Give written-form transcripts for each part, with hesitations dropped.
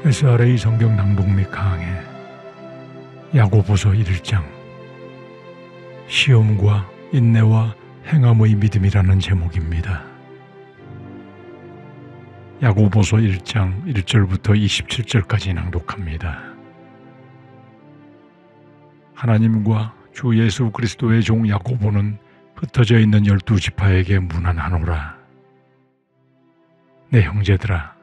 SRA 성경 낭독 및 강해 야고보서 1장 시험과 인내와 행함의 믿음이라는 제목입니다. 야고보서 1장 1절부터 27절까지 낭독합니다. 하나님과 주 예수 그리스도의 종 야고보는 흩어져 있는 12지파에게 문안하노라. 내 형제들아,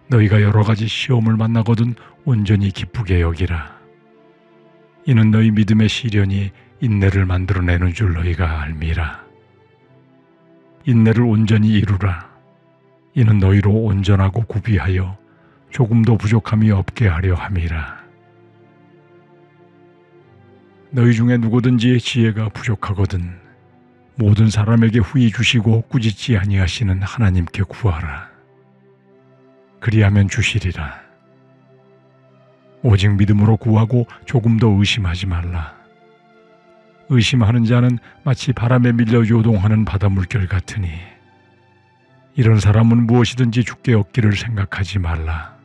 너희가 여러 가지 시험을 만나거든 온전히 기쁘게 여기라. 이는 너희 믿음의 시련이 인내를 만들어내는 줄 너희가 알미라. 인내를 온전히 이루라. 이는 너희로 온전하고 구비하여 조금도 부족함이 없게 하려 함이라. 너희 중에 누구든지 지혜가 부족하거든 모든 사람에게 후히 주시고 꾸짖지 아니하시는 하나님께 구하라. 그리하면 주시리라. 오직 믿음으로 구하고 조금도 의심하지 말라. 의심하는 자는 마치 바람에 밀려 요동하는 바다 물결 같으니 이런 사람은 무엇이든지 주께 얻기를 생각하지 말라.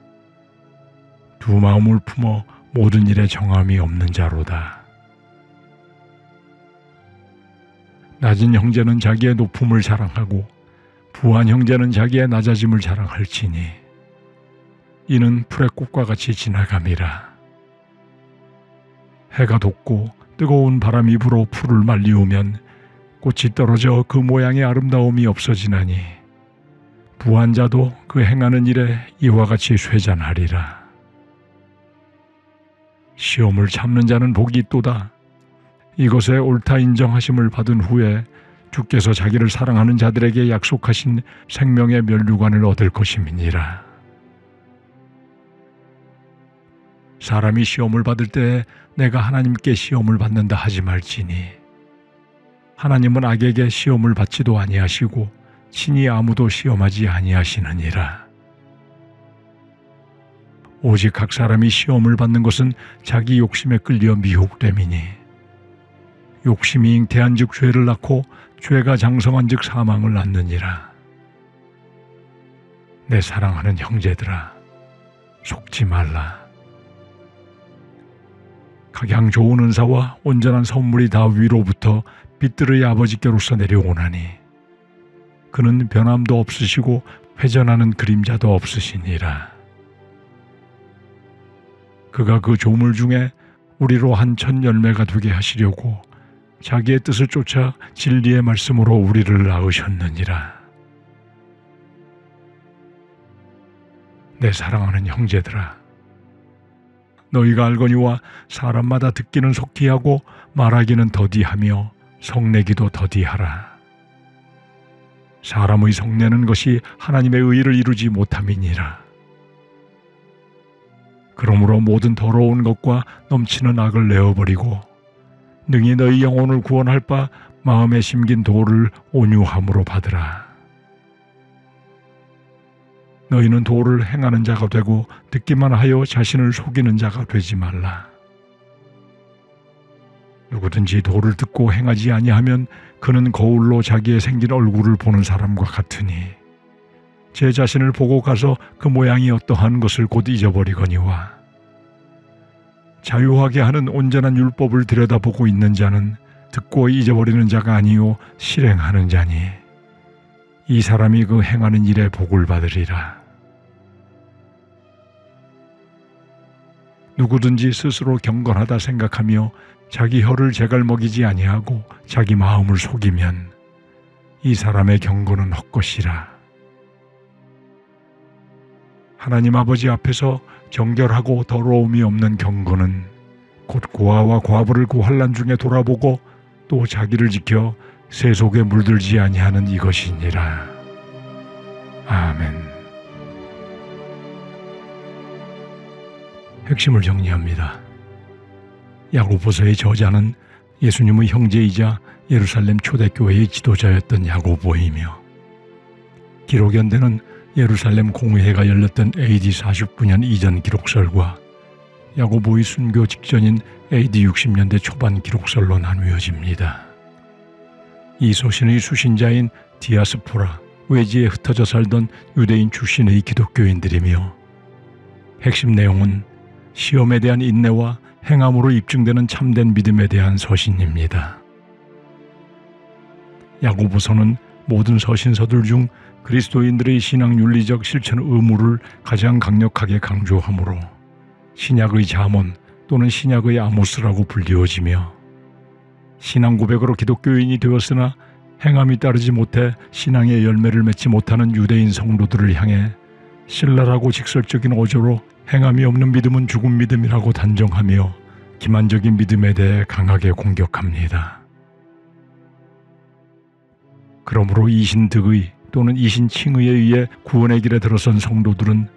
두 마음을 품어 모든 일에 정함이 없는 자로다. 낮은 형제는 자기의 높음을 자랑하고 부한 형제는 자기의 낮아짐을 자랑할지니 이는 풀의 꽃과 같이 지나감이라. 해가 돋고 뜨거운 바람이 불어 풀을 말리우면 꽃이 떨어져 그 모양의 아름다움이 없어지나니 부한 자도 그 행하는 일에 이와 같이 쇠잔하리라. 시험을 참는 자는 복이 있도다. 이것에 옳다 인정하심을 받은 후에 주께서 자기를 사랑하는 자들에게 약속하신 생명의 면류관을 얻을 것임이니라. 사람이 시험을 받을 때에 내가 하나님께 시험을 받는다 하지 말지니 하나님은 악에게 시험을 받지도 아니하시고 친히 아무도 시험하지 아니하시느니라. 오직 각 사람이 시험을 받는 것은 자기 욕심에 끌려 미혹됨이니 욕심이 잉태한즉 죄를 낳고 죄가 장성한즉 사망을 낳느니라. 내 사랑하는 형제들아, 속지 말라. 각양 좋은 은사와 온전한 선물이 다 위로부터 빛들의 아버지께로서 내려오나니 그는 변함도 없으시고 회전하는 그림자도 없으시니라. 그가 그 조물 중에 우리로 한 천 열매가 되게 하시려고 자기의 뜻을 쫓아 진리의 말씀으로 우리를 낳으셨느니라. 내 사랑하는 형제들아, 너희가 알거니와 사람마다 듣기는 속히 하고 말하기는 더디하며 성내기도 더디하라. 사람의 성내는 것이 하나님의 의를 이루지 못함이니라. 그러므로 모든 더러운 것과 넘치는 악을 내어버리고 능히 너희 영혼을 구원할 바 마음에 심긴 도를 온유함으로 받으라. 너희는 도를 행하는 자가 되고 듣기만 하여 자신을 속이는 자가 되지 말라. 누구든지 도를 듣고 행하지 아니하면 그는 거울로 자기의 생긴 얼굴을 보는 사람과 같으니 제 자신을 보고 가서 그 모양이 어떠한 것을 곧 잊어버리거니와 자유하게 하는 온전한 율법을 들여다보고 있는 자는 듣고 잊어버리는 자가 아니요 실행하는 자니 이 사람이 그 행하는 일에 복을 받으리라. 누구든지 스스로 경건하다 생각하며 자기 혀를 제갈먹이지 아니하고 자기 마음을 속이면 이 사람의 경건은 헛것이라. 하나님 아버지 앞에서 정결하고 더러움이 없는 경건은 곧 고아와 과부를 그 환난 중에 돌아보고 또 자기를 지켜 새 속에 물들지 아니하는 이것이니라. 아멘. 핵심을 정리합니다. 야고보서의 저자는 예수님의 형제이자 예루살렘 초대교회의 지도자였던 야고보이며 기록 연대는 예루살렘 공회가 열렸던 AD 49년 이전 기록설과 야고보의 순교 직전인 AD 60년대 초반 기록설로 나누어집니다. 이 소신의 수신자인 디아스포라, 외지에 흩어져 살던 유대인 출신의 기독교인들이며 핵심 내용은 시험에 대한 인내와 행함으로 입증되는 참된 믿음에 대한 서신입니다. 야고보서는 모든 서신서들 중 그리스도인들의 신앙 윤리적 실천 의무를 가장 강력하게 강조하므로 신약의 잠언 또는 신약의 아모스라고 불리워지며, 신앙 고백으로 기독교인이 되었으나 행함이 따르지 못해 신앙의 열매를 맺지 못하는 유대인 성도들을 향해 신랄하고 직설적인 어조로 행함이 없는 믿음은 죽은 믿음이라고 단정하며 기만적인 믿음에 대해 강하게 공격합니다. 그러므로 이신득의 또는 이신칭의에 의해 구원의 길에 들어선 성도들은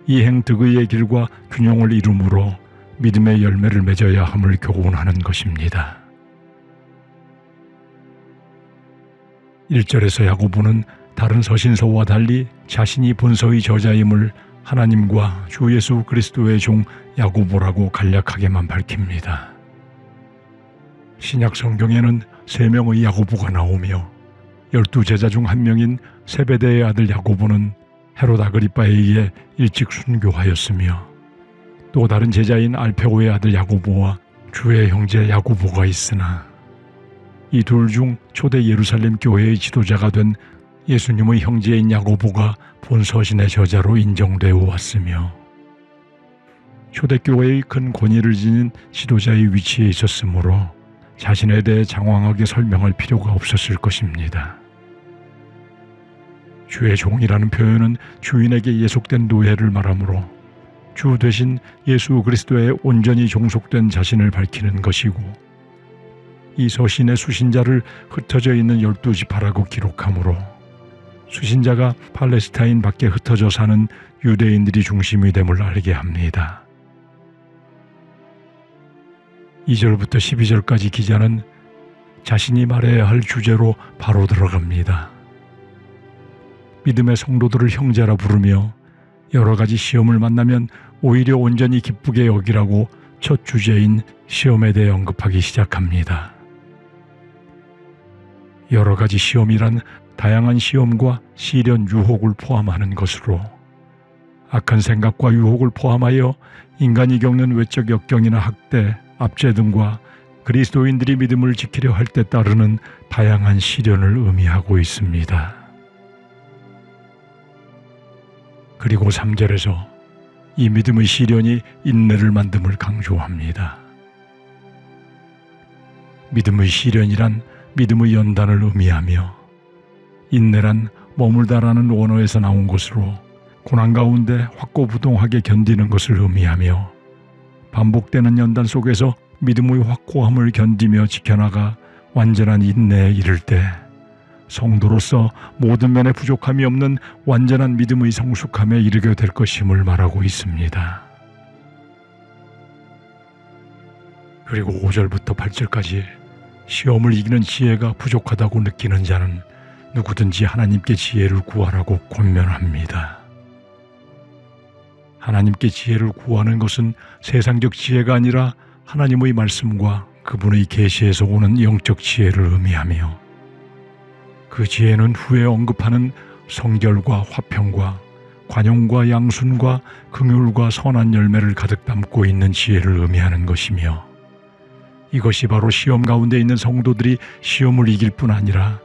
이행득의의 길과 균형을 이루므로 믿음의 열매를 맺어야 함을 교훈하는 것입니다. 1절에서 야고보는 다른 서신서와 달리 자신이 본서의 저자임을 하나님과 주 예수 그리스도의 종 야고보라고 간략하게만 밝힙니다. 신약 성경에는 3명의 야고보가 나오며 12제자 중 한 명인 세베대의 아들 야고보는 헤롯 아그리빠에 의해 일찍 순교하였으며, 또 다른 제자인 알페오의 아들 야고보와 주의 형제 야고보가 있으나 이 둘 중 초대 예루살렘 교회의 지도자가 된 예수님의 형제인 야고보가 본 서신의 저자로 인정되어 왔으며, 초대교회의 큰 권위를 지닌 지도자의 위치에 있었으므로 자신에 대해 장황하게 설명할 필요가 없었을 것입니다. 주의 종이라는 표현은 주인에게 예속된 노예를 말하므로 주 대신 예수 그리스도에 온전히 종속된 자신을 밝히는 것이고, 이 서신의 수신자를 흩어져 있는 12지파라고 기록하므로 수신자가 팔레스타인 밖에 흩어져 사는 유대인들이 중심이 됨을 알게 합니다. 2절부터 12절까지 기자는 자신이 말해야 할 주제로 바로 들어갑니다. 믿음의 성도들을 형제라 부르며 여러 가지 시험을 만나면 오히려 온전히 기쁘게 여기라고 첫 주제인 시험에 대해 언급하기 시작합니다. 여러 가지 시험이란 다양한 시험과 시련, 유혹을 포함하는 것으로, 악한 생각과 유혹을 포함하여 인간이 겪는 외적 역경이나 학대, 압제 등과 그리스도인들이 믿음을 지키려 할 때 따르는 다양한 시련을 의미하고 있습니다. 그리고 3절에서 이 믿음의 시련이 인내를 만듦을 강조합니다. 믿음의 시련이란 믿음의 연단을 의미하며, 인내란 머물다라는 원어에서 나온 것으로 고난 가운데 확고부동하게 견디는 것을 의미하며, 반복되는 연단 속에서 믿음의 확고함을 견디며 지켜나가 완전한 인내에 이를 때 성도로서 모든 면에 부족함이 없는 완전한 믿음의 성숙함에 이르게 될 것임을 말하고 있습니다. 그리고 5절부터 8절까지 시험을 이기는 지혜가 부족하다고 느끼는 자는 누구든지 하나님께 지혜를 구하라고 권면합니다. 하나님께 지혜를 구하는 것은 세상적 지혜가 아니라 하나님의 말씀과 그분의 계시에서 오는 영적 지혜를 의미하며, 그 지혜는 후에 언급하는 성결과 화평과 관용과 양순과 긍휼과 선한 열매를 가득 담고 있는 지혜를 의미하는 것이며, 이것이 바로 시험 가운데 있는 성도들이 시험을 이길 뿐 아니라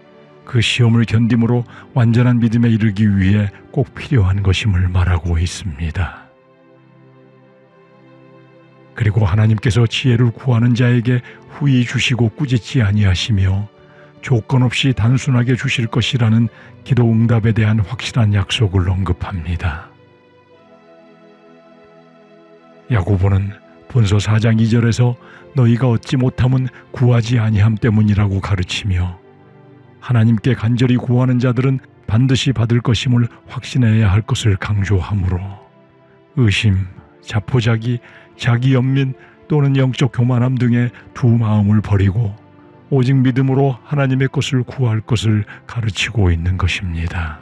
그 시험을 견딤으로 완전한 믿음에 이르기 위해 꼭 필요한 것임을 말하고 있습니다. 그리고 하나님께서 지혜를 구하는 자에게 후히 주시고 꾸짖지 아니하시며 조건 없이 단순하게 주실 것이라는 기도 응답에 대한 확실한 약속을 언급합니다. 야고보는 본서 4장 2절에서 너희가 얻지 못함은 구하지 아니함 때문이라고 가르치며, 하나님께 간절히 구하는 자들은 반드시 받을 것임을 확신해야 할 것을 강조하므로 의심, 자포자기, 자기 연민 또는 영적 교만함 등의 두 마음을 버리고 오직 믿음으로 하나님의 것을 구할 것을 가르치고 있는 것입니다.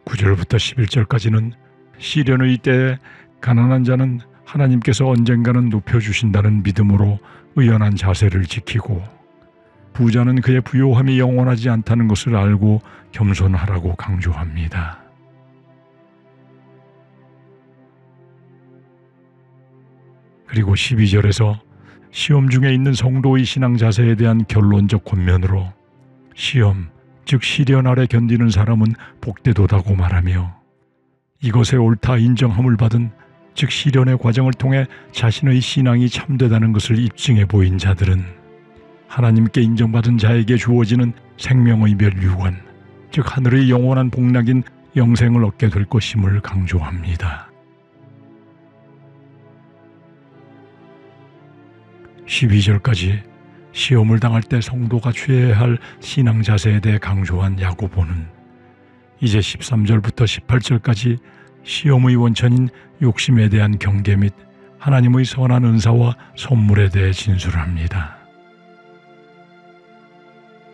9절부터 11절까지는 시련의 때에 가난한 자는 하나님께서 언젠가는 높여주신다는 믿음으로 의연한 자세를 지키고, 부자는 그의 부요함이 영원하지 않다는 것을 알고 겸손하라고 강조합니다. 그리고 12절에서 시험 중에 있는 성도의 신앙 자세에 대한 결론적 권면으로 시험, 즉 시련 아래 견디는 사람은 복되도다고 말하며 이것에 옳다 인정함을 받은 즉 시련의 과정을 통해 자신의 신앙이 참되다는 것을 입증해 보인 자들은 하나님께 인정받은 자에게 주어지는 생명의 멸류관, 즉 하늘의 영원한 복락인 영생을 얻게 될 것임을 강조합니다. 12절까지 시험을 당할 때 성도가 취해야 할 신앙 자세에 대해 강조한 야고보는 이제 13절부터 18절까지 시험의 원천인 욕심에 대한 경계 및 하나님의 선한 은사와 선물에 대해 진술합니다.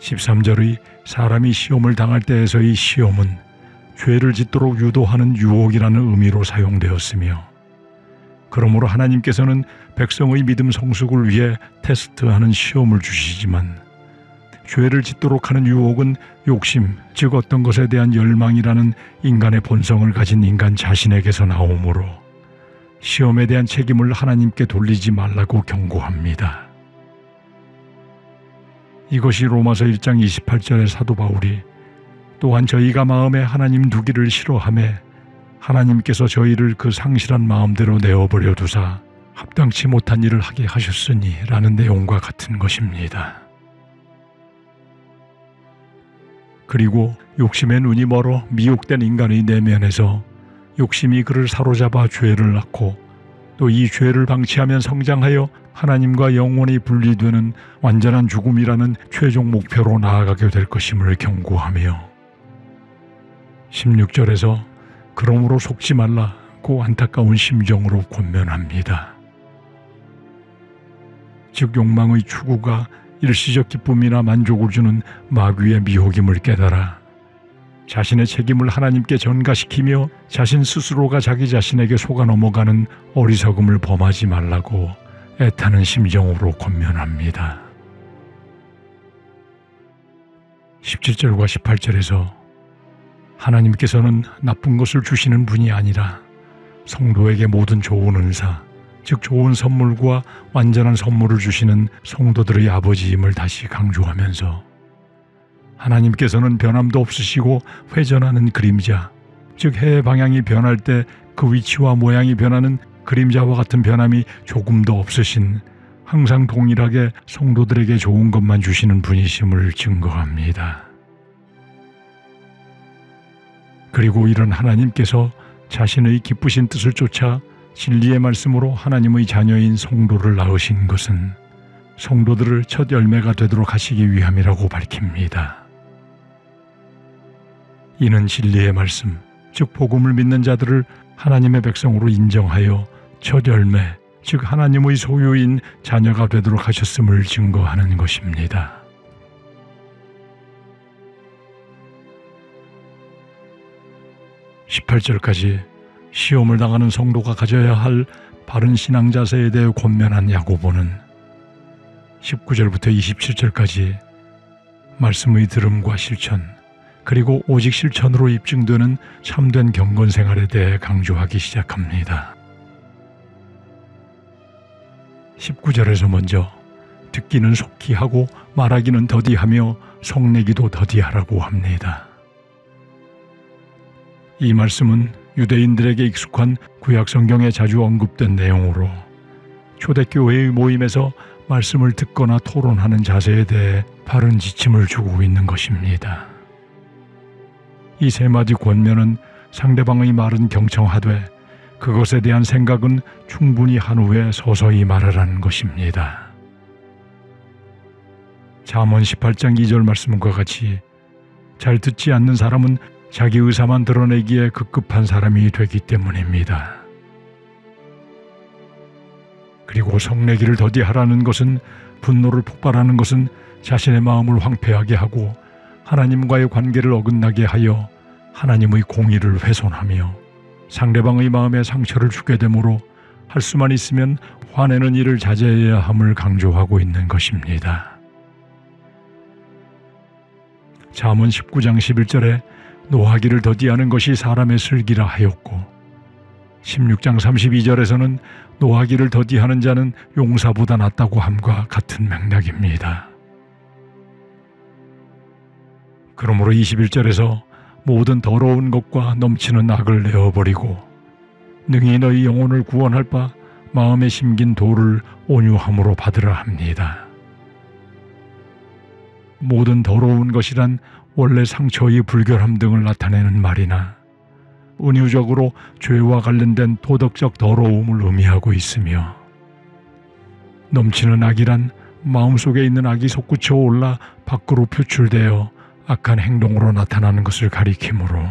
13절의 사람이 시험을 당할 때에서의 시험은 죄를 짓도록 유도하는 유혹이라는 의미로 사용되었으며 그러므로 하나님께서는 백성의 믿음 성숙을 위해 테스트하는 시험을 주시지만 죄를 짓도록 하는 유혹은 욕심, 즉 어떤 것에 대한 열망이라는 인간의 본성을 가진 인간 자신에게서 나오므로 시험에 대한 책임을 하나님께 돌리지 말라고 경고합니다. 이것이 로마서 1장 28절의 사도 바울이 또한 저희가 마음에 하나님 두기를 싫어하매 하나님께서 저희를 그 상실한 마음대로 내어버려 두사 합당치 못한 일을 하게 하셨으니 라는 내용과 같은 것입니다. 그리고 욕심의 눈이 멀어 미혹된 인간의 내면에서 욕심이 그를 사로잡아 죄를 낳고 또 이 죄를 방치하면 성장하여 하나님과 영원히 분리되는 완전한 죽음이라는 최종 목표로 나아가게 될 것임을 경고하며 16절에서 그러므로 속지 말라고 안타까운 심정으로 권면합니다. 즉 욕망의 추구가 일시적 기쁨이나 만족을 주는 마귀의 미혹임을 깨달아 자신의 책임을 하나님께 전가시키며 자신 스스로가 자기 자신에게 속아 넘어가는 어리석음을 범하지 말라고 애타는 심정으로 권면합니다. 17절과 18절에서 하나님께서는 나쁜 것을 주시는 분이 아니라 성도에게 모든 좋은 은사, 즉 좋은 선물과 완전한 선물을 주시는 성도들의 아버지임을 다시 강조하면서 하나님께서는 변함도 없으시고 회전하는 그림자, 즉 해의 방향이 변할 때 그 위치와 모양이 변하는 그림자와 같은 변함이 조금도 없으신 항상 동일하게 성도들에게 좋은 것만 주시는 분이심을 증거합니다. 그리고 이런 하나님께서 자신의 기쁘신 뜻을 쫓아 진리의 말씀으로 하나님의 자녀인 성도를 낳으신 것은 성도들을 첫 열매가 되도록 하시기 위함이라고 밝힙니다. 이는 진리의 말씀, 즉 복음을 믿는 자들을 하나님의 백성으로 인정하여 첫 열매, 즉 하나님의 소유인 자녀가 되도록 하셨음을 증거하는 것입니다. (18절까지) 시험을 당하는 성도가 가져야 할 바른 신앙 자세에 대해 권면한 야고보는 19절부터 27절까지 말씀의 들음과 실천, 그리고 오직 실천으로 입증되는 참된 경건 생활에 대해 강조하기 시작합니다. 19절에서 먼저 듣기는 속히 하고 말하기는 더디하며 성내기도 더디하라고 합니다. 이 말씀은 유대인들에게 익숙한 구약 성경에 자주 언급된 내용으로 초대교회의 모임에서 말씀을 듣거나 토론하는 자세에 대해 바른 지침을 주고 있는 것입니다. 이 세 마디 권면은 상대방의 말은 경청하되 그것에 대한 생각은 충분히 한 후에 서서히 말하라는 것입니다. 잠언 18장 2절 말씀과 같이 잘 듣지 않는 사람은 자기 의사만 드러내기에 급급한 사람이 되기 때문입니다. 그리고 성내기를 더디하라는 것은 분노를 폭발하는 것은 자신의 마음을 황폐하게 하고 하나님과의 관계를 어긋나게 하여 하나님의 공의를 훼손하며 상대방의 마음에 상처를 주게 되므로 할 수만 있으면 화내는 일을 자제해야 함을 강조하고 있는 것입니다. 잠언 19장 11절에 노하기를 더디하는 것이 사람의 슬기라 하였고 16장 32절에서는 노하기를 더디하는 자는 용사보다 낫다고 함과 같은 맥락입니다. 그러므로 21절에서 모든 더러운 것과 넘치는 악을 내어버리고 능히 너희 영혼을 구원할 바 마음에 심긴 도를 온유함으로 받으라 합니다. 모든 더러운 것이란 원래 상처의 불결함 등을 나타내는 말이나 은유적으로 죄와 관련된 도덕적 더러움을 의미하고 있으며, 넘치는 악이란 마음속에 있는 악이 솟구쳐 올라 밖으로 표출되어 악한 행동으로 나타나는 것을 가리키므로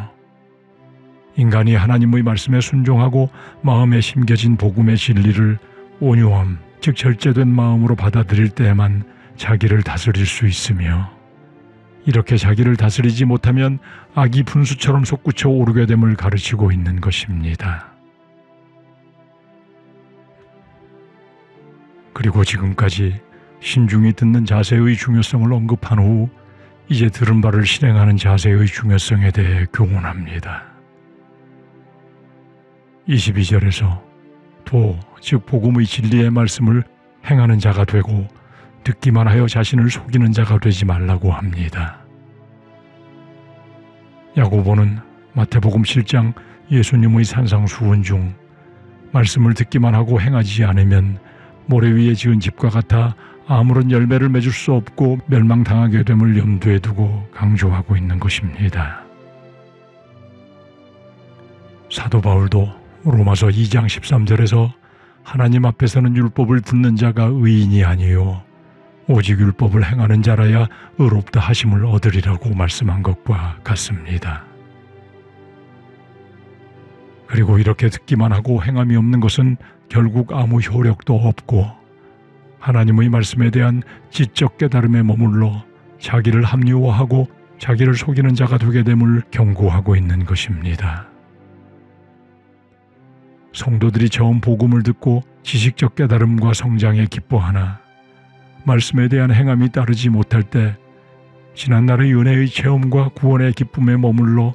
인간이 하나님의 말씀에 순종하고 마음에 심겨진 복음의 진리를 온유함, 즉 절제된 마음으로 받아들일 때에만 자기를 다스릴 수 있으며, 이렇게 자기를 다스리지 못하면 악이 분수처럼 솟구쳐 오르게 됨을 가르치고 있는 것입니다. 그리고 지금까지 신중히 듣는 자세의 중요성을 언급한 후 이제 들은 바를 실행하는 자세의 중요성에 대해 교훈합니다. 22절에서 도, 즉 복음의 진리의 말씀을 행하는 자가 되고 듣기만 하여 자신을 속이는 자가 되지 말라고 합니다. 야고보는 마태복음 7장 예수님의 산상수훈 중 말씀을 듣기만 하고 행하지 않으면 모래 위에 지은 집과 같아 아무런 열매를 맺을 수 없고 멸망당하게 됨을 염두에 두고 강조하고 있는 것입니다. 사도 바울도 로마서 2장 13절에서 하나님 앞에서는 율법을 듣는 자가 의인이 아니요 오직 율법을 행하는 자라야 의롭다 하심을 얻으리라고 말씀한 것과 같습니다. 그리고 이렇게 듣기만 하고 행함이 없는 것은 결국 아무 효력도 없고 하나님의 말씀에 대한 지적 깨달음에 머물러 자기를 합리화하고 자기를 속이는 자가 되게 됨을 경고하고 있는 것입니다. 성도들이 처음 복음을 듣고 지식적 깨달음과 성장에 기뻐하나 말씀에 대한 행함이 따르지 못할 때 지난날의 은혜의 체험과 구원의 기쁨에 머물러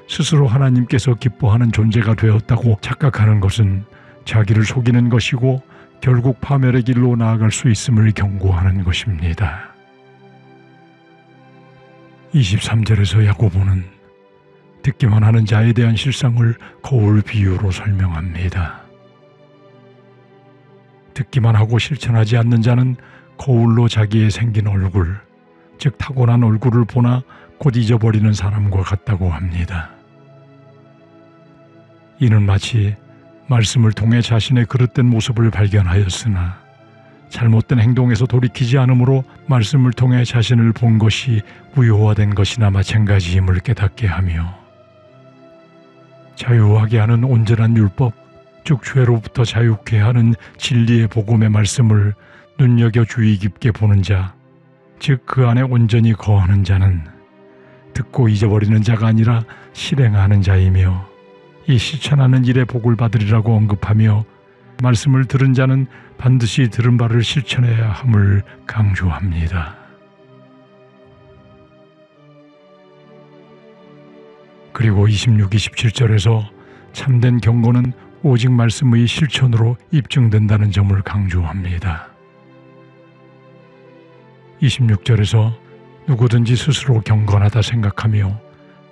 스스로 하나님께서 기뻐하는 존재가 되었다고 착각하는 것은 자기를 속이는 것이고 결국 파멸의 길로 나아갈 수 있음을 경고하는 것입니다. 23절에서 야고보는 듣기만 하는 자에 대한 실상을 거울 비유로 설명합니다. 듣기만 하고 실천하지 않는 자는 거울로 자기의 생긴 얼굴, 즉 타고난 얼굴을 보나 곧 잊어버리는 사람과 같다고 합니다. 이는 마치 말씀을 통해 자신의 그릇된 모습을 발견하였으나 잘못된 행동에서 돌이키지 않으므로 말씀을 통해 자신을 본 것이 무효화된 것이나 마찬가지임을 깨닫게 하며 자유하게 하는 온전한 율법, 즉 죄로부터 자유케 하는 진리의 복음의 말씀을 눈여겨 주의 깊게 보는 자, 즉 그 안에 온전히 거하는 자는 듣고 잊어버리는 자가 아니라 실행하는 자이며 이 실천하는 일에 복을 받으리라고 언급하며 말씀을 들은 자는 반드시 들은 바를 실천해야 함을 강조합니다. 그리고 26, 27절에서 참된 경고는 오직 말씀의 실천으로 입증된다는 점을 강조합니다. 26절에서 누구든지 스스로 경건하다 생각하며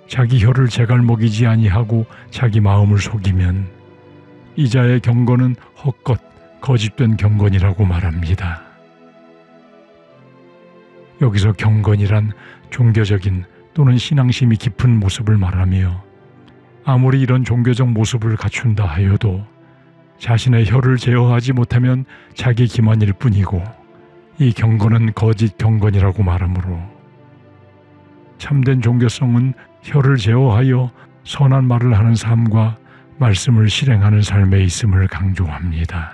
자기 혀를 제갈 먹이지 아니하고 자기 마음을 속이면 이자의 경건은 헛것, 거짓된 경건이라고 말합니다. 여기서 경건이란 종교적인 또는 신앙심이 깊은 모습을 말하며 아무리 이런 종교적 모습을 갖춘다 하여도 자신의 혀를 제어하지 못하면 자기 기만일 뿐이고 이 경건은 거짓 경건이라고 말하므로 참된 종교성은 혀를 제어하여 선한 말을 하는 삶과 말씀을 실행하는 삶에 있음을 강조합니다.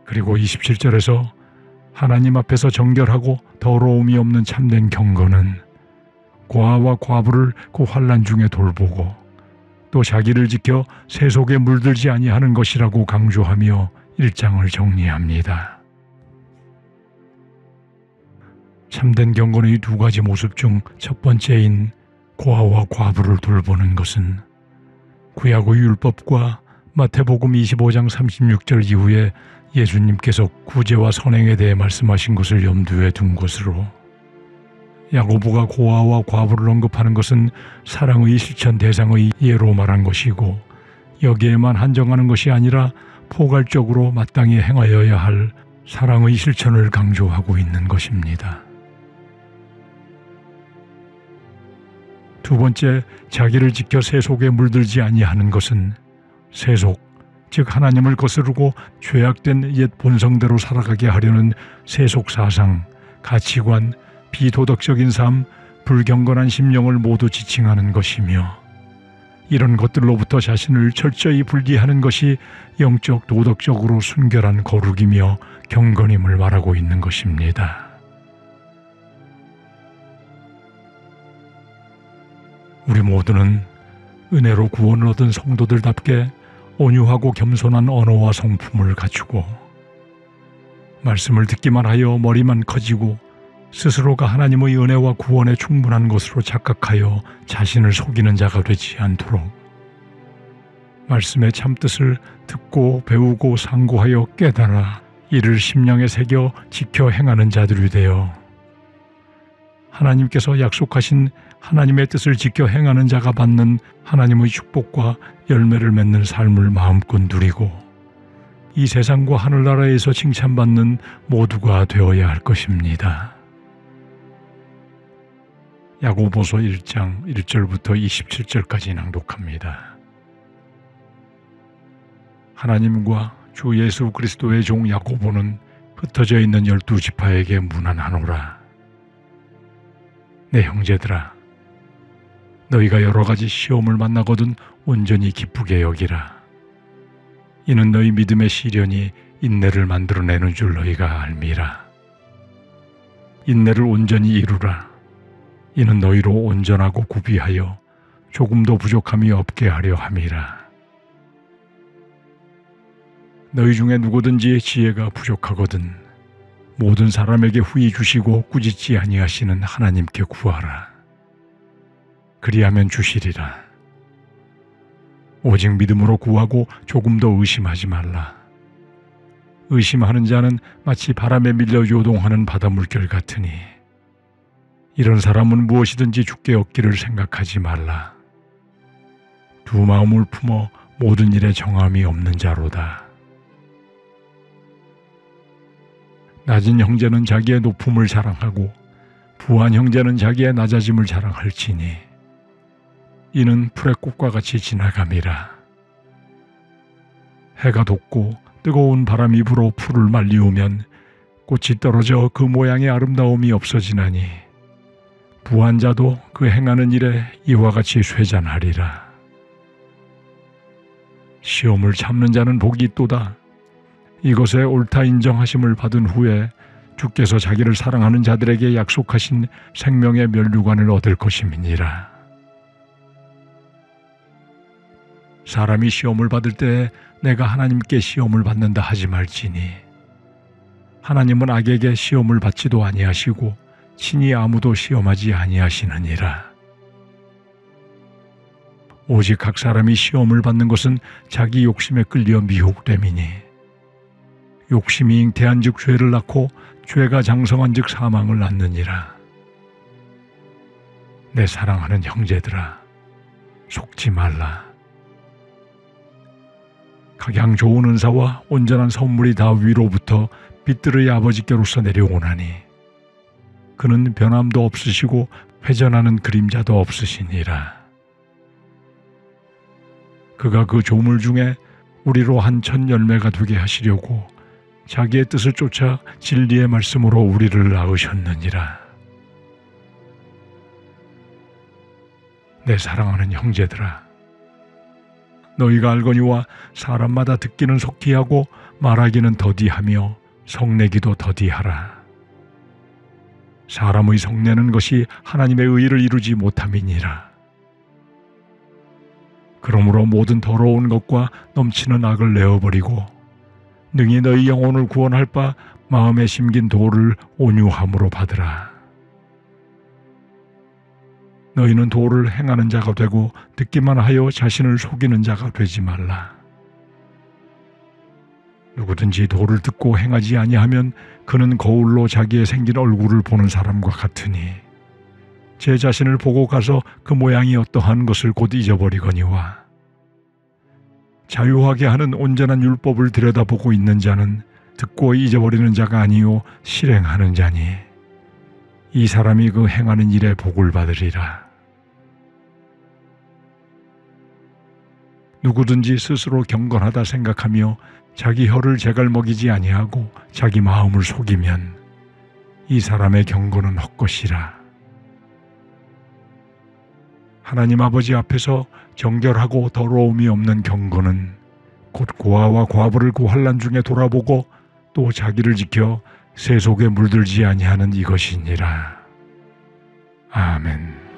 그리고 27절에서 하나님 앞에서 정결하고 더러움이 없는 참된 경건은 고아와 과부를 그 환난 중에 돌보고 또 자기를 지켜 세속에 물들지 아니하는 것이라고 강조하며 1장을 정리합니다. 참된 경건의 두 가지 모습 중 첫 번째인 고아와 과부를 돌보는 것은 구약의 율법과 마태복음 25장 36절 이후에 예수님께서 구제와 선행에 대해 말씀하신 것을 염두에 둔 것으로, 야고보가 고아와 과부를 언급하는 것은 사랑의 실천 대상의 예로 말한 것이고, 여기에만 한정하는 것이 아니라 포괄적으로 마땅히 행하여야 할 사랑의 실천을 강조하고 있는 것입니다. 두 번째, 자기를 지켜 세속에 물들지 아니하는 것은 세속, 즉 하나님을 거스르고 죄악된 옛 본성대로 살아가게 하려는 세속 사상, 가치관, 비도덕적인 삶, 불경건한 심령을 모두 지칭하는 것이며, 이런 것들로부터 자신을 철저히 분리하는 것이 영적 도덕적으로 순결한 거룩이며 경건임을 말하고 있는 것입니다. 우리 모두는 은혜로 구원을 얻은 성도들답게 온유하고 겸손한 언어와 성품을 갖추고, 말씀을 듣기만 하여 머리만 커지고 스스로가 하나님의 은혜와 구원에 충분한 것으로 착각하여 자신을 속이는 자가 되지 않도록, 말씀의 참뜻을 듣고 배우고 상고하여 깨달아 이를 심령에 새겨 지켜 행하는 자들이 되어 하나님께서 약속하신 하나님의 뜻을 지켜 행하는 자가 받는 하나님의 축복과 열매를 맺는 삶을 마음껏 누리고, 이 세상과 하늘나라에서 칭찬받는 모두가 되어야 할 것입니다. 야고보서 1장 1절부터 27절까지 낭독합니다. 하나님과 주 예수 그리스도의 종 야고보는 흩어져 있는 12지파에게 문안하노라. 내 형제들아, 너희가 여러 가지 시험을 만나거든 온전히 기쁘게 여기라. 이는 너희 믿음의 시련이 인내를 만들어내는 줄 너희가 알미라. 인내를 온전히 이루라. 이는 너희로 온전하고 구비하여 조금도 부족함이 없게 하려 함이라. 너희 중에 누구든지 지혜가 부족하거든 모든 사람에게 후히 주시고 꾸짖지 아니하시는 하나님께 구하라. 그리하면 주시리라. 오직 믿음으로 구하고 조금도 의심하지 말라. 의심하는 자는 마치 바람에 밀려 요동하는 바닷물결 같으니, 이런 사람은 무엇이든지 주께 얻기를 생각하지 말라. 두 마음을 품어 모든 일에 정함이 없는 자로다. 낮은 형제는 자기의 높음을 자랑하고 부한 형제는 자기의 낮아짐을 자랑할지니, 이는 풀의 꽃과 같이 지나감이라. 해가 돋고 뜨거운 바람이 불어 풀을 말리우면 꽃이 떨어져 그 모양의 아름다움이 없어지나니, 부한 자도 그 행하는 일에 이와 같이 쇠잔하리라. 시험을 참는 자는 복이 있도다. 이것에 옳다 인정하심을 받은 후에 주께서 자기를 사랑하는 자들에게 약속하신 생명의 면류관을 얻을 것임이니라. 사람이 시험을 받을 때에 내가 하나님께 시험을 받는다 하지 말지니, 하나님은 악에게 시험을 받지도 아니하시고 친히 아무도 시험하지 아니하시느니라. 오직 각 사람이 시험을 받는 것은 자기 욕심에 끌려 미혹됨이니, 욕심이 잉태한즉 죄를 낳고 죄가 장성한즉 사망을 낳느니라. 내 사랑하는 형제들아, 속지 말라. 각양 좋은 은사와 온전한 선물이 다 위로부터 빛들의 아버지께로서 내려오나니, 그는 변함도 없으시고 회전하는 그림자도 없으시니라. 그가 그 조물 중에 우리로 한 첫 열매가 되게 하시려고 자기의 뜻을 쫓아 진리의 말씀으로 우리를 낳으셨느니라. 내 사랑하는 형제들아, 너희가 알거니와 사람마다 듣기는 속히 하고 말하기는 더디하며 성내기도 더디하라. 사람의 성내는 것이 하나님의 의를 이루지 못함이니라. 그러므로 모든 더러운 것과 넘치는 악을 내어버리고 능히 너희 영혼을 구원할 바 마음에 심긴 도를 온유함으로 받으라. 너희는 도를 행하는 자가 되고 듣기만 하여 자신을 속이는 자가 되지 말라. 누구든지 도를 듣고 행하지 아니하면 그는 거울로 자기의 생긴 얼굴을 보는 사람과 같으니 제 자신을 보고 가서 그 모양이 어떠한 것을 곧 잊어버리거니와 자유하게 하는 온전한 율법을 들여다보고 있는 자는 듣고 잊어버리는 자가 아니요 실행하는 자니 이 사람이 그 행하는 일에 복을 받으리라. 누구든지 스스로 경건하다 생각하며 자기 혀를 제갈먹이지 아니하고 자기 마음을 속이면 이 사람의 경건은 헛것이라. 하나님 아버지 앞에서 정결하고 더러움이 없는 경건은 곧 고아와 과부를 그 환난 중에 돌아보고 또 자기를 지켜 세속에 물들지 아니하는 이것이니라. 아멘.